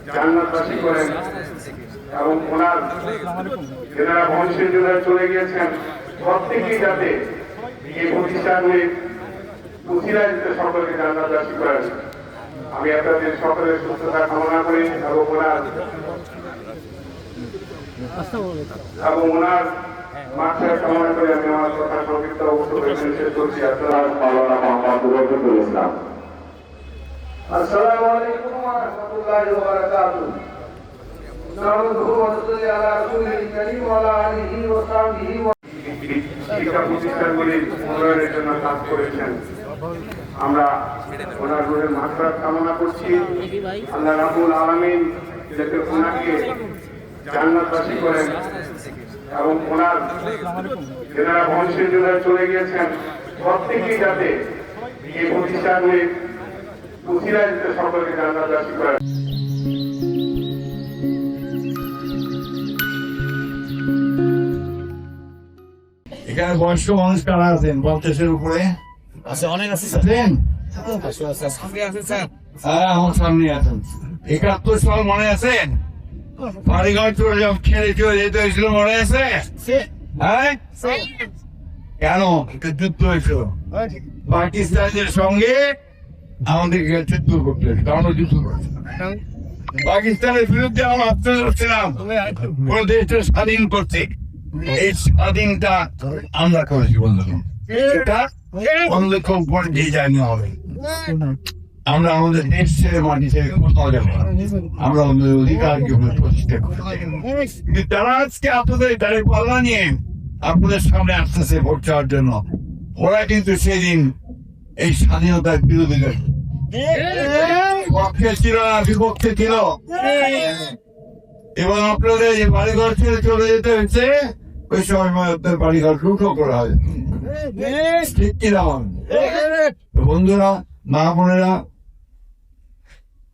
জান্নাতবাসী করেন এবং ওনার যেনারা বংশের জন্য চলে গিয়েছেন প্রত্যেকেই যাতে এই প্রতিষ্ঠানের উচিরায় যাতে সকলকে জান্নাতবাসী করেন। আমি আপনাদের সকলের সুস্থতা কামনা করি এবং ওনার মাঠের কামনা করে আমি আমার কথা সংক্ষিপ্ত বক্তব্য শেষ করছি। আপনার মাওলানা মোহাম্মদ রফিকুল ইসলাম। আসসালামু আলাইকুম ওয়া রাহমাতুল্লাহি ওয়া বারাকাতুহু। নাহমাদুহু ওয়া নুসাল্লি আলা রাসূলিল কারীম ওয়া আলা আলিহি ওয়া সাহবিহি শিক্ষা প্রতিষ্ঠানগুলির উন্নয়নের জন্য কাজ করেছেন। আমরা ওনার রূহের মাগফিরাত কামনা করছি। আল্লাহ রাব্বুল আলামিন যাতে ওনাকে জান্নাতবাসী করেন এবং ওনার যেনারা বংশের জন্য চলে গিয়েছেন প্রত্যেকেই যাতে এই প্রতিষ্ঠানগুলির উচিরায় যাতে সকলকে জান্নাতবাসী করেন। এখানে বয়স্ক মানুষ কারা আছেন? 50-এর উপরে অনেক আছে আছেন? স্যার। আমার সামনে আছেন। 71 সাল মনে আছেন? বাড়িঘর চলে যাও, ছেড়ে চলে যেতে হয়েছিল, মনে আছে? হ্যাঁ, কেন? একটা যুদ্ধ হয়েছিল পাকিস্তানের সঙ্গে, আমাদেরকে যুদ্ধ করতে হয়েছিল, আমরা যুদ্ধ করেছিলাম পাকিস্তানের বিরুদ্ধে। আমরা আত্মীয় করছিলাম কোন দেশটা স্বাধীন করতে। এই স্বাধীনটা আমরা করেছি বন্ধুগণ। এটা অন্যরকম পরে দিয়ে যায়নি হবে। আমরা আমাদের দেশ ছেড়ে মাটি ছেড়ে কোথাও যাবো না। আমরা আমাদের অধিকারকে প্রতিষ্ঠা করতে চাই। কিন্তু তারা আজকে আপনাদের গাড়ির পাল্লা নিয়ে আপনাদের সামনে আসতেছে ভোট চাওয়ার জন্য। ওরা কিন্তু সেদিন এই স্বাধীনতার বিরোধীরা পক্ষে ছিল না, বিপক্ষে ছিল। এবং আপনাদের যে বাড়িঘর ছেড়ে চলে যেতে হয়েছে, ওই সময় আপনার বাড়িঘর লুঠো করা হয়। ঠিক কিনা বন্ধুরা, মা বোনেরা,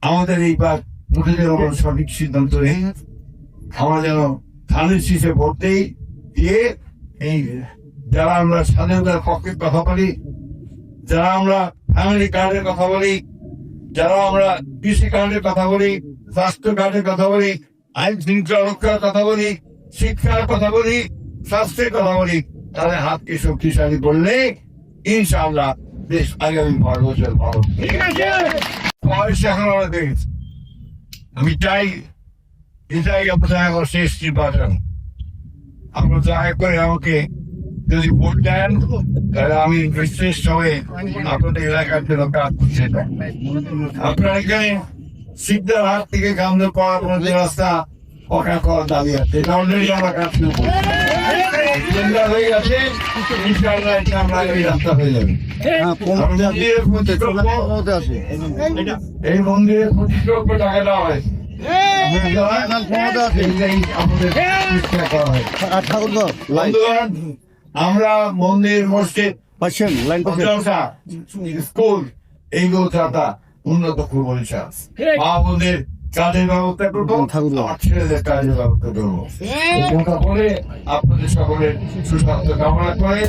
আমাদের এইবার মুখে যেন সঠিক সিদ্ধান্ত নেই। আমরা যেন ধানের শীষে ভোট দিয়ে এই যারা আমরা স্বাধীনতার পক্ষে কথা বলি, যারা আমরা ফ্যামিলি কার্ডের কথা বলি, যারা আমরা কৃষি কার্ডের কথা বলি, স্বাস্থ্য কার্ডের কথা বলি, আইন শৃঙ্খলা রক্ষার কথা বলি, শিক্ষার কথা বলি, স্বাস্থ্যের কথা বলি, তাদের হাতকে শক্তিশালী করলে ইনশাআল্লাহ দেশ আগামী 12 বছর ভালো। বয়স এখন আমাদের, আমি চাই এটাই আপনার এখন শেষ নির্বাচন। আপনার দয়া করে আমাকে যদি ভোট দেন, তাহলে আমি বিশেষ হয়ে আপনাদের এলাকার জন্য কাজ করছি। আপনার এখানে সিদ্ধার হাত থেকে গামলে পড়া পর্যন্ত রাস্তা পকা করার দাবি আছে। এটা অলরেডি আমরা কাজ শুরু করছি। হয়ে গেছে, ইনশাআল্লাহ এটা আমরা এই রাস্তা হয়ে যাবে। এই মন্দিরের প্রতিযোগ্য টাকা দেওয়া হয়। আমরা মন্দির, মসজিদ, স্কুল এইগুলো ছাড়া উন্নত করবো। মা বোনদের কাজের ব্যবস্থা করবো, আমার ছেলেদের কাজের ব্যবস্থা করবো। বলে আপনাদের সকলের সুস্বাস্থ্য কামনা করে